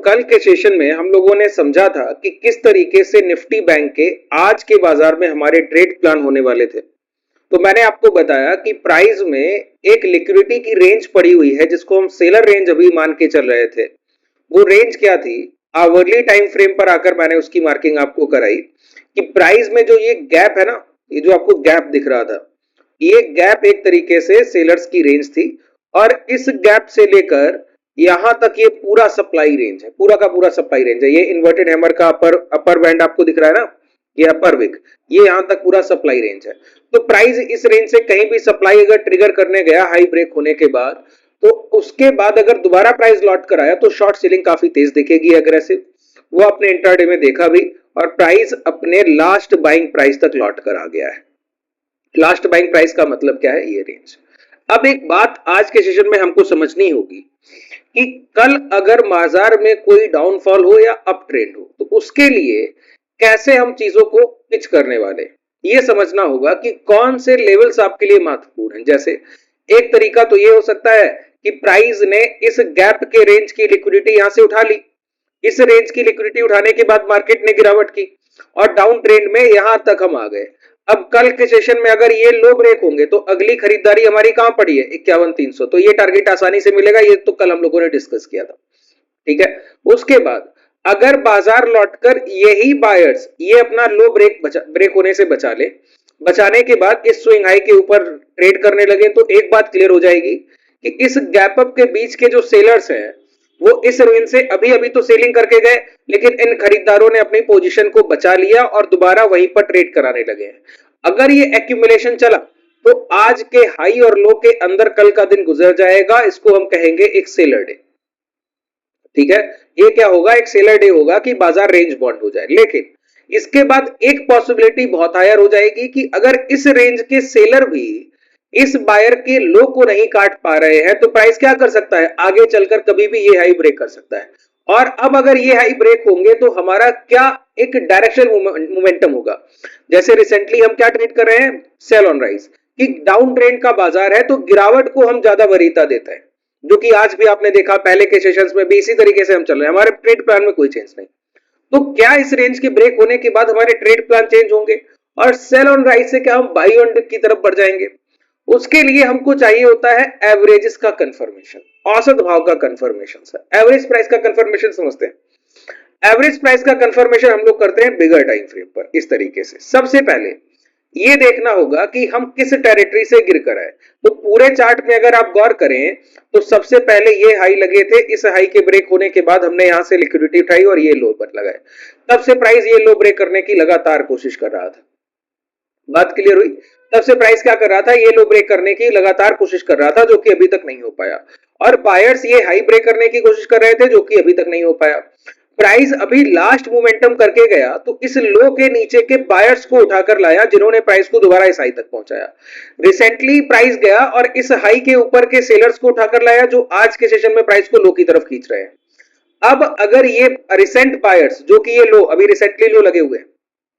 कल के सेशन में हम लोगों ने समझा था कि किस तरीके से निफ्टी बैंक के आज के बाजार में हमारे ट्रेड प्लान होने वाले थे। तो मैंने आपको बताया कि प्राइस में एक लिक्विडिटी की रेंज पड़ी हुई है जिसको हम सेलर रेंज अभी मान के चल रहे थे। वो रेंज क्या थी, आवरली टाइम फ्रेम पर आकर मैंने उसकी मार्किंग आपको कराई कि प्राइस में जो ये गैप है ना, ये जो आपको गैप दिख रहा था, ये गैप एक तरीके से सेलर्स की रेंज थी और इस गैप से लेकर यहां तक ये पूरा सप्लाई रेंज है, पूरा का पूरा सप्लाई रेंज है। ये इन्वर्टेड हैमर का अपर बैंड आपको दिख रहा है ना, ये अपर विक, ये यहां तक पूरा सप्लाई रेंज है। तो प्राइस इस रेंज से कहीं भी सप्लाई अगर ट्रिगर करने गया हाई ब्रेक होने के बाद, तो उसके बाद अगर दोबारा प्राइस लौट कर आया तो शॉर्ट सेलिंग काफी तेज दिखेगी, अग्रेसिव। वो अपने इंट्राडे में देखा भी और प्राइस अपने लास्ट बाइंग प्राइस तक लौट कर आ गया है। लास्ट बाइंग प्राइस का मतलब क्या है, ये रेंज। अब एक बात आज के सेशन में हमको समझनी होगी कि कल अगर बाजार में कोई डाउनफॉल हो या अप ट्रेंड हो तो उसके लिए कैसे हम चीजों को पिच करने वाले, ये समझना होगा कि कौन से लेवल्स आपके लिए महत्वपूर्ण हैं। जैसे एक तरीका तो ये हो सकता है कि प्राइस ने इस गैप के रेंज की लिक्विडिटी यहां से उठा ली, इस रेंज की लिक्विडिटी उठाने के बाद मार्केट ने गिरावट की और डाउन ट्रेंड में यहां तक हम आ गए। अब कल के सेशन में अगर ये लो ब्रेक होंगे तो अगली खरीदारी हमारी कहां पड़ी है, 51,300, तो ये टारगेट आसानी से मिलेगा। ये तो कल हम लोगों ने डिस्कस किया था, ठीक है। उसके बाद अगर बाजार लौटकर यही बायर्स ये अपना लो ब्रेक होने से बचा ले, बचाने के बाद इस स्विंग हाई के ऊपर ट्रेड करने लगे, तो एक बात क्लियर हो जाएगी कि इस गैप अप के बीच के जो सेलर्स हैं वो इस रेंज से अभी अभी तो सेलिंग करके गए, लेकिन इन खरीदारों ने अपनी पोजीशन को बचा लिया और दोबारा वहीं पर ट्रेड कराने लगे हैं। अगर ये एक्यूमुलेशन चला तो आज के हाई और लो के अंदर कल का दिन गुजर जाएगा, इसको हम कहेंगे एक सेलर डे, ठीक है। ये क्या होगा, एक सेलर डे होगा कि बाजार रेंज बॉन्ड हो जाए। लेकिन इसके बाद एक पॉसिबिलिटी बहुत हायर हो जाएगी कि अगर इस रेंज के सेलर भी इस बायर के लो को नहीं काट पा रहे हैं तो प्राइस क्या कर सकता है, आगे चलकर कभी भी ये हाई ब्रेक कर सकता है। और अब अगर ये हाई ब्रेक होंगे तो हमारा क्या एक डायरेक्शन मोमेंटम होगा। जैसे रिसेंटली हम क्या ट्रेड कर रहे हैं, सेल ऑन राइज, कि डाउन ट्रेंड का बाजार है तो गिरावट को हम ज्यादा वरीयता देते हैं, जो कि आज भी आपने देखा, पहले के सेशंस में भी इसी तरीके से हम चल रहे हैं। हमारे ट्रेड प्लान में कोई चेंज नहीं। तो क्या इस रेंज के ब्रेक होने के बाद हमारे ट्रेड प्लान चेंज होंगे और सेल ऑन राइज से क्या हम बाई ऑन डिप की तरफ बढ़ जाएंगे? उसके लिए हमको चाहिए होता है एवरेजेस का कंफर्मेशन, औसत भाव का कंफर्मेशन। एवरेज प्राइस का कंफर्मेशन समझते हैं। एवरेज प्राइस का कंफर्मेशन हम लोग करते हैं बिगर टाइम फ्रेम पर इस तरीके से। सबसे पहले ये देखना होगा कि हम किस टेरिटरी से गिर कर आए। तो पूरे चार्ट में अगर आप गौर करें तो सबसे पहले ये हाई लगे थे, इस हाई के ब्रेक होने के बाद हमने यहां से लिक्विडिटी उठाई और ये लो पर लगाए। तब से प्राइस ये लो ब्रेक करने की लगातार कोशिश कर रहा था। बात क्लियर हुई? तब से प्राइस क्या कर रहा था, ये लो ब्रेक करने की लगातार कोशिश कर रहा था, जो कि अभी तक नहीं हो पाया। और बायर्स ये हाई ब्रेक करने की कोशिश कर रहे थे, जो कि अभी तक नहीं हो पाया। प्राइस अभी लास्ट मोमेंटम करके गया तो इस लो के नीचे के बायर्स को उठाकर लाया, जिन्होंने प्राइस को दोबारा इस हाई तक पहुंचाया। रिसेंटली प्राइस गया और इस हाई के ऊपर के सेलर्स को उठाकर लाया, जो आज के सेशन में प्राइस को लो की तरफ खींच रहे हैं। अब अगर ये रिसेंट बायर्स, जो कि ये लो अभी रिसेंटली लो लगे हुए हैं,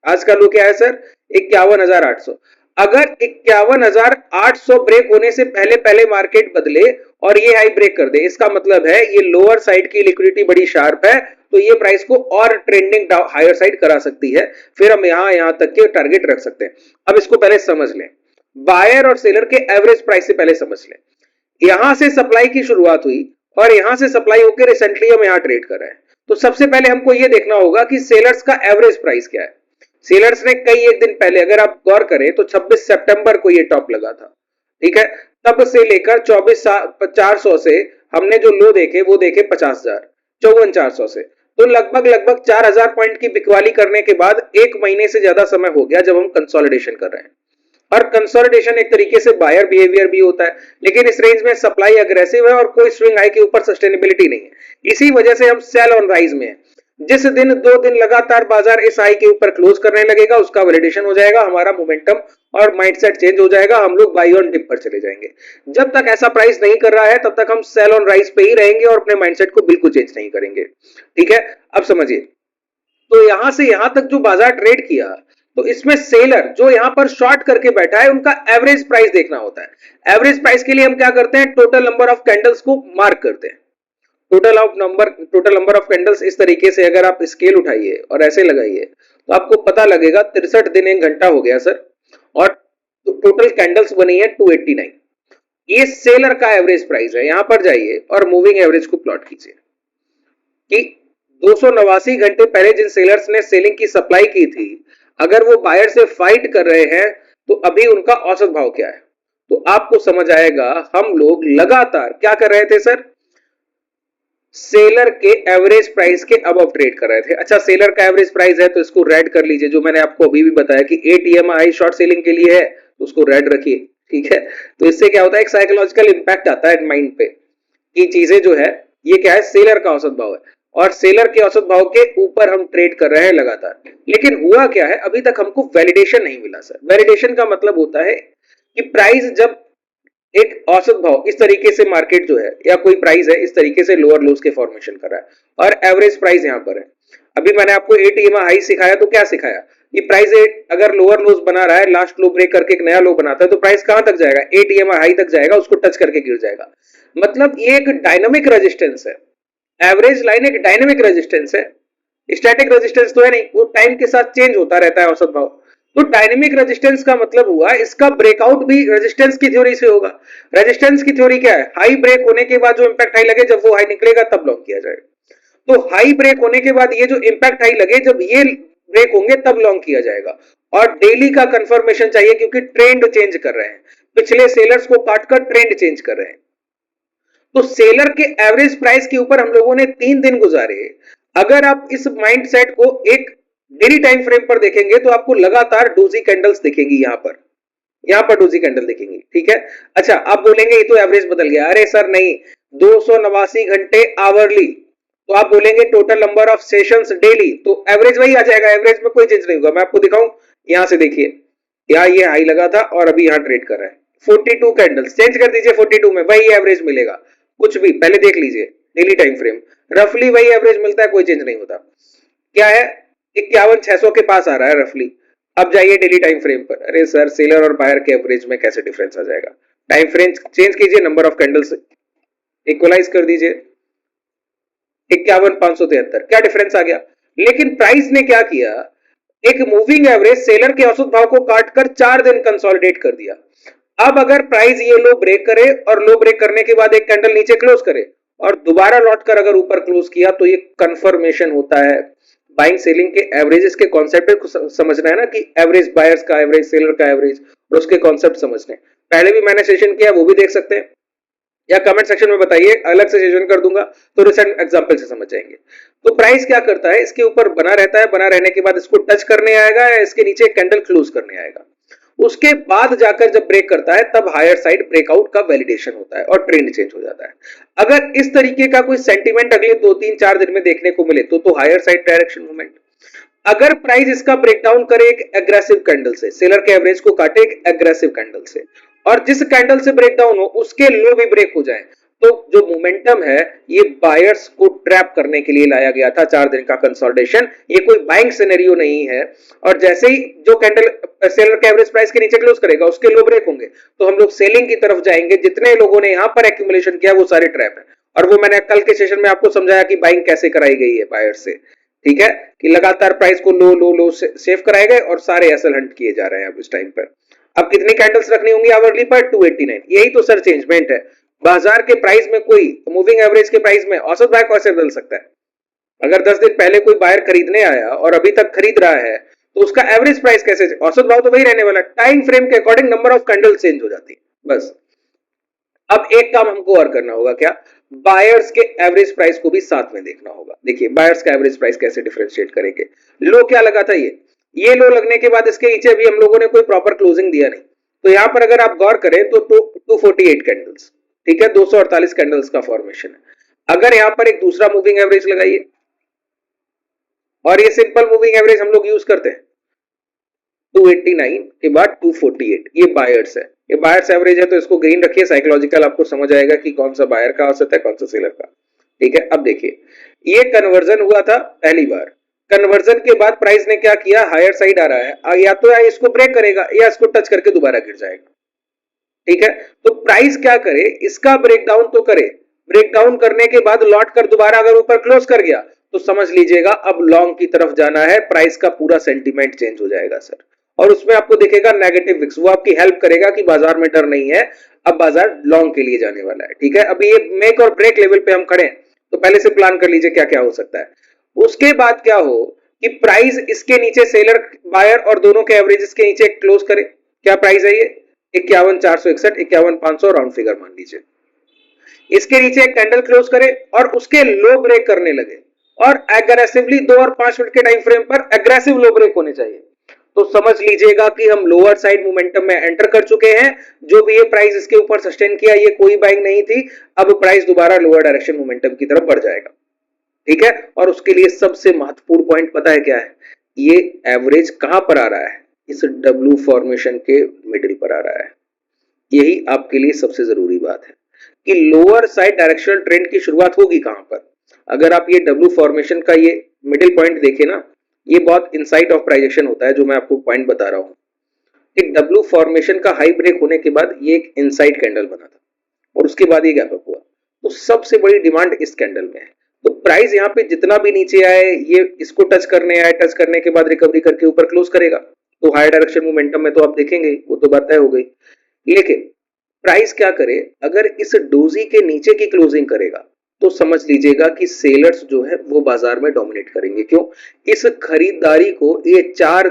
आज का लो क्या है सर, 51,800। अगर 51,800 ब्रेक होने से पहले पहले मार्केट बदले और ये हाई ब्रेक कर दे, इसका मतलब है ये लोअर साइड की लिक्विडिटी बड़ी शार्प है, तो ये प्राइस को और ट्रेंडिंग हायर साइड करा सकती है। फिर हम यहां तक के टारगेट रख सकते हैं। अब इसको पहले समझ लें, बायर और सेलर के एवरेज प्राइस से पहले समझ लें। यहां से सप्लाई की शुरुआत हुई और यहां से सप्लाई होकर रिसेंटली हम यहां ट्रेड कर रहे हैं। तो सबसे पहले हमको यह देखना होगा कि सेलर्स का एवरेज प्राइस क्या है। सेलर्स ने कई एक दिन पहले, अगर आप गौर करें तो 26 सितंबर को ये टॉप लगा था, ठीक है। तब से लेकर 24,400 से हमने जो लो देखे वो देखे 50,000, 54,400 से, तो लगभग 4,000 पॉइंट की बिकवाली करने के बाद एक महीने से ज्यादा समय हो गया जब हम कंसोलिडेशन कर रहे हैं। और कंसोलिडेशन एक तरीके से बायर बिहेवियर भी होता है, लेकिन इस रेंज में सप्लाई अग्रेसिव है और कोई स्विंग हाई के ऊपर सस्टेनेबिलिटी नहीं है। इसी वजह से हम सेल ऑन राइज में है। जिस दिन 2 दिन लगातार बाजार इस हाई के ऊपर क्लोज करने लगेगा, उसका वैलिडेशन हो जाएगा, हमारा मोमेंटम और माइंडसेट चेंज हो जाएगा, हम लोग बाई ऑन डिप पर चले जाएंगे। जब तक ऐसा प्राइस नहीं कर रहा है तब तक हम सेल ऑन राइज पे ही रहेंगे और अपने माइंडसेट को बिल्कुल चेंज नहीं करेंगे, ठीक है। अब समझिए, तो यहां से यहां तक जो बाजार ट्रेड किया, तो इसमें सेलर जो यहां पर शॉर्ट करके बैठा है, उनका एवरेज प्राइस देखना होता है। एवरेज प्राइस के लिए हम क्या करते हैं, टोटल नंबर ऑफ कैंडल्स को मार्क करते हैं। टोटल नंबर ऑफ कैंडल्स इस तरीके से अगर आप स्केल उठाइए और ऐसे लगाइए तो आपको पता लगेगा 63 दिन 1 घंटा हो गया सर, और टोटल कैंडल्स बनी है 289। ये सेलर का एवरेज प्राइस है। यहां पर जाइए और मूविंग एवरेज को प्लॉट कीजिए कि 289 घंटे पहले जिन सेलर्स ने सेलिंग की सप्लाई की थी, अगर वो बायर से फाइट कर रहे हैं तो अभी उनका औसत भाव क्या है। तो आपको समझ आएगा हम लोग लगातार क्या कर रहे थे सर, सेलर के एवरेज प्राइस के अबव ट्रेड कर रहे थे। अच्छा, सेलर का एवरेज प्राइस है तो इसको रेड कर लीजिए, जो मैंने आपको अभी भी बताया कि 8 EMI शॉर्ट सेलिंग के लिए है तो उसको रेड रखिए, ठीक है। तो इससे क्या होता है, एक साइकोलॉजिकल इंपैक्ट आता है माइंड पे कि चीजें जो है ये क्या है, सेलर का औसत भाव है और सेलर के औसत भाव के ऊपर हम ट्रेड कर रहे हैं लगातार। लेकिन हुआ क्या है, अभी तक हमको वैलिडेशन नहीं मिला सर। वैलिडेशन का मतलब होता है कि प्राइस जब एक औसत भाव इस तरीके से मार्केट जो है या कोई प्राइस है इस तरीके से लोअर लोज के फॉर्मेशन कर रहा है और एवरेज प्राइस यहां पर है। अभी मैंने आपको 8 EMI हाई सिखाया तो क्या सिखाया, ये प्राइस अगर लोअर लोज बना रहा है, लास्ट लो ब्रेक करके एक नया लो बनाता है तो प्राइस कहां तक जाएगा, 8 EMI हाई तक जाएगा, उसको टच करके गिर जाएगा। मतलब ये एक डायनामिक रेजिस्टेंस है। एवरेज लाइन एक डायनामिक रेजिस्टेंस है, स्टैटिक रेजिस्टेंस तो है नहीं, वो टाइम के साथ चेंज होता रहता है औसत भाव। तो डायनेमिक रेजिस्टेंस का मतलब हुआ इसका ब्रेकआउट भी रेजिस्टेंस की थ्योरी से होगा। रेजिस्टेंस की थ्योरी क्या है, हाई ब्रेक होने के बाद जो इंपैक्ट हाई लगे, जब वो हाई निकलेगा तब लॉन्ग किया जाएगा। तो हाई ब्रेक होने के बाद ये जो इंपैक्ट हाई लगे, जब ये ब्रेक होंगे तब लॉन्ग किया जाएगा। और डेली का कंफर्मेशन चाहिए क्योंकि ट्रेंड चेंज कर रहे हैं, पिछले सेलर्स को काटकर ट्रेंड चेंज कर रहे हैं। तो सेलर के एवरेज प्राइस के ऊपर हम लोगों ने 3 दिन गुजारे। अगर आप इस माइंडसेट को एक डेली टाइम फ्रेम पर देखेंगे तो आपको लगातार डोजी कैंडल्स दिखेंगी, यहां पर डोजी कैंडल दिखेंगी, ठीक है। अच्छा, आप बोलेंगे ये तो एवरेज बदल गया। अरे सर नहीं, 289 घंटे आवरली, तो आप बोलेंगे total number of sessions daily, तो एवरेज वही आ जाएगा, एवरेज में कोई चेंज नहीं होगा। मैं आपको दिखाऊं, यहां से देखिए, यहाँ ये हाई लगा था और अभी यहां ट्रेड कर रहा है। 42 कैंडल्स चेंज कर दीजिए, 42 में वही एवरेज मिलेगा। कुछ भी पहले देख लीजिए, डेली टाइम फ्रेम रफली वही एवरेज मिलता है, कोई चेंज नहीं होता। क्या है, 51,600 के पास आ रहा है रफली। अब जाइए डेली टाइम फ्रेम पर। अरे सर, सेलर और बायर के एवरेज में कैसे डिफरेंस आ जाएगा। टाइम फ्रेम चेंज कीजिए, नंबर ऑफ कैंडल्स इक्वलाइज कर दीजिए, 51,573, क्या डिफरेंस आ गया। लेकिन प्राइस ने क्या किया, एक मूविंग एवरेज सेलर के औसत भाव को काटकर 4 दिन कंसोलिडेट कर दिया। अब अगर प्राइस ये लो ब्रेक करे और लो ब्रेक करने के बाद एक कैंडल नीचे क्लोज करे और दोबारा लौटकर अगर ऊपर क्लोज किया तो ये कंफर्मेशन होता है। बाइंग सेलिंग के एवरेजेस के कॉन्सेप्ट को समझना है ना, कि एवरेज बायर्स का एवरेज, सेलर का एवरेज, और उसके कॉन्सेप्ट समझने। पहले भी मैंने सेशन किया, वो भी देख सकते हैं, या कमेंट सेक्शन में बताइए, अलग से सेशन कर दूंगा तो रिसेंट एग्जांपल से समझ जाएंगे। तो प्राइस क्या करता है, इसके ऊपर बना रहता है, बना रहने के बाद इसको टच करने आएगा या इसके नीचे कैंडल क्लोज करने आएगा। उसके बाद जाकर जब ब्रेक करता है तब हायर साइड ब्रेकआउट का वैलिडेशन होता है और ट्रेंड चेंज हो जाता है। अगर इस तरीके का कोई सेंटीमेंट अगले 2-3-4 दिन में देखने को मिले तो हायर साइड डायरेक्शन मूवमेंट। अगर प्राइस इसका ब्रेकडाउन करे एक एग्रेसिव कैंडल से, सेलर के एवरेज को काटे एक एग्रेसिव कैंडल से, और जिस कैंडल से ब्रेकडाउन हो उसके लो भी ब्रेक हो जाए, तो जो मोमेंटम है ये बायर्स को ट्रैप करने के लिए लाया गया था। 4 दिन का कंसोलिडेशन, ये कोई बाइंग सिनेरियो नहीं है। और जैसे ही जो कैंडल सेलर के एवरेज प्राइस के नीचे क्लोज करेगा उसके लो ब्रेक होंगे तो हम लोग सेलिंग की तरफ जाएंगे। जितने लोगों ने यहां पर एक्यूमुलेशन किया वो सारे ट्रैप है। और वो मैंने कल के सेशन में आपको समझाया कि बाइंग कैसे कराई गई है बायर से, ठीक है, कि लगातार प्राइस को लो लो लो सेव कराए गए और सारे एसएल हंट किए जा रहे हैं अब इस टाइम पर। अब कितनी कैंडल्स रखनी होंगी आवरली पर, 289। यही तो सर चेंजमेंट है। बाजार के प्राइस में कोई मूविंग एवरेज के प्राइस में औसत भाव कैसे बदल सकता है। अगर 10 दिन पहले कोई बायर खरीदने आया और अभी तक खरीद रहा है तो उसका एवरेज प्राइस कैसे, औसत भाव तो वही रहने वाला है। टाइम फ्रेम के according number of candle change हो जाती है बस। अब एक काम हमको और करना होगा, क्या, बायर्स के एवरेज प्राइस को भी साथ में देखना होगा। देखिए बायर्स का एवरेज प्राइस कैसे डिफरेंशिएट करेंगे। लो क्या लगा था, ये लो लगने के बाद इसके नीचे भी हम लोगों ने कोई प्रॉपर क्लोजिंग दिया नहीं। तो यहां पर अगर आप गौर करें तो 248 कैंडल्स, ठीक है, 248 कैंडल्स का फॉर्मेशन है। अगर यहां पर एक दूसरा मूविंग एवरेज लगाइए, और ये सिंपल मूविंग एवरेज हम लोग यूज करते हैं, 289 के बाद 248, ये बायर्स है, ये बायर्स एवरेज है, तो इसको ग्रीन रखिए। साइकोलॉजिकल आपको समझ आएगा कि कौन सा बायर का औसत है, कौन सा सेलर का, ठीक है। अब देखिए ये कन्वर्जन हुआ था पहली बार, कन्वर्जन के बाद प्राइस ने क्या किया, हायर साइड आ रहा है, या तो इसको ब्रेक करेगा या इसको टच करके दोबारा गिर जाएगा, ठीक है। तो प्राइस क्या करे, इसका ब्रेकडाउन तो करे, ब्रेक डाउन करने के बाद लौट कर दोबारा अगर ऊपर क्लोज कर गया तो समझ लीजिएगा अब लॉन्ग की तरफ जाना है, प्राइस का पूरा सेंटीमेंट चेंज हो जाएगा सर। और उसमें आपको दिखेगा नेगेटिव विक्स, वो आपकी हेल्प करेगा कि बाजार में डर नहीं है, अब बाजार लॉन्ग के लिए जाने वाला है। ठीक है, अभी ये मेक और ब्रेक लेवल पे हम खड़े हैं, तो पहले से प्लान कर लीजिए क्या क्या हो सकता है। उसके बाद क्या हो कि प्राइस इसके नीचे सेलर बायर और दोनों के एवरेजेस के नीचे क्लोज करे। क्या प्राइस है ये? 51,461, 51,500 राउंड फिगर मान लीजिए। इसके नीचे एक कैंडल क्लोज करे और उसके लो ब्रेक करने लगे और एग्रेसिवली 2 और 5 मिनट के टाइम फ्रेम पर एग्रेसिव लो ब्रेक होने चाहिए, तो समझ लीजिएगा कि हम लोअर साइड मोमेंटम में एंटर कर चुके हैं। जो भी ये प्राइस इसके ऊपर सस्टेन किया, ये कोई बाइंग नहीं थी, अब प्राइस दोबारा लोअर डायरेक्शन मोमेंटम की तरफ बढ़ जाएगा। ठीक है, और उसके लिए सबसे महत्वपूर्ण पॉइंट पता है क्या है? ये एवरेज कहां पर आ रहा है? इस डब्ल्यू फॉर्मेशन के मिडिल पर आ रहा है। यही आपके लिए सबसे जरूरी बात है कि लोअर साइड डायरेक्शनल ट्रेंड की शुरुआत होगी कहां पर। अगर आप ये डब्ल्यू फॉर्मेशन का ये मिडिल पॉइंट देखें ना, ये बहुत इनसाइट ऑफ प्राइजेक्शन होता है, जो मैं आपको पॉइंट बता रहा हूं। एक डब्ल्यू फॉर्मेशन का हाई ब्रेक होने के बाद ये एक इनसाइड कैंडल बना था और उसके बाद ये गैप अप हुआ, तो सबसे बड़ी डिमांड इस कैंडल में है। तो प्राइस यहाँ पे जितना भी नीचे आए, ये इसको टच करने आए, टच करने के बाद रिकवरी करके ऊपर क्लोज करेगा, तो हाई डायरेक्शन मोमेंटम में तो आप देखेंगे, वो तो बात तय हो गई। लेकिन प्राइस क्या करे, अगर इस डोजी के नीचे की क्लोजिंग करेगा तो समझ लीजिएगा कि सेलर्स जो है वो बाजार में डोमिनेट करेंगे। क्यों? इस खरीदारी को, ये 4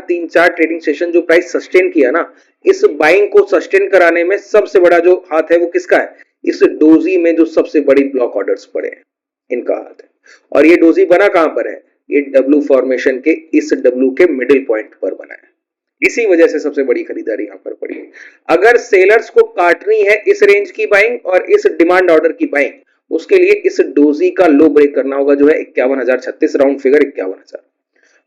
ट्रेडिंग सेशन जो प्राइस सस्टेन किया ना, इस बाइंग को सस्टेन कराने में सबसे बड़ा जो हाथ है वो किसका है? इस डोजी में जो सबसे बड़ी ब्लॉक ऑर्डर्स पड़े हैं, इनका हाथ है। और ये डोजी बना कहां पर है? ये डब्ल्यू फॉर्मेशन के इस डब्ल्यू के मिडिल पॉइंट पर बना है, इसी वजह से सबसे बड़ी खरीदारी यहां पर पड़ी है। अगर सेलर्स को काटनी है इस रेंज की बाइंग और इस डिमांड ऑर्डर की बाइंग, उसके लिए इस डोजी का लो ब्रेक करना होगा, जो है 51,036, राउंड फिगर 51,000।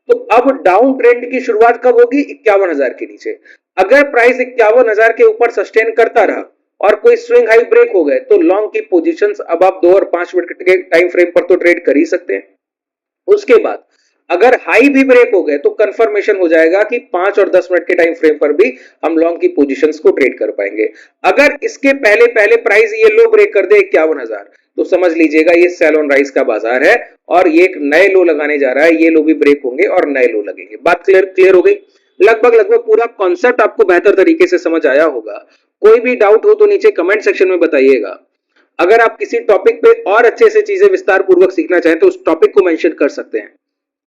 तो अब डाउन ट्रेंड की शुरुआत कब होगी? 51,000 के नीचे। अगर प्राइस 51,000 के ऊपर सस्टेन करता रहा और कोई स्विंग हाई ब्रेक हो गए, तो लॉन्ग की पोजीशंस अब आप 2 और 5 मिनट के टाइम फ्रेम पर तो ट्रेड कर ही सकते हैं। उसके बाद अगर हाई भी ब्रेक हो गए तो कंफर्मेशन हो जाएगा कि 5 और 10 मिनट के टाइम फ्रेम पर भी हम लॉन्ग की पोजीशंस को ट्रेड कर पाएंगे। अगर इसके पहले पहले प्राइस ये लो ब्रेक कर दे 51,000, तो समझ लीजिएगा ये सेल ऑन राइज का बाजार है और ये एक नए लो लगाने जा रहा है। ये लो भी ब्रेक होंगे और नए लो लगेंगे। बात क्लियर हो गई? लगभग पूरा कॉन्सेप्ट आपको बेहतर तरीके से समझ आया होगा। कोई भी डाउट हो तो नीचे कमेंट सेक्शन में बताइएगा। अगर आप किसी टॉपिक पे और अच्छे से चीजें विस्तार पूर्वक सीखना चाहें तो उस टॉपिक को मेंशन कर सकते हैं।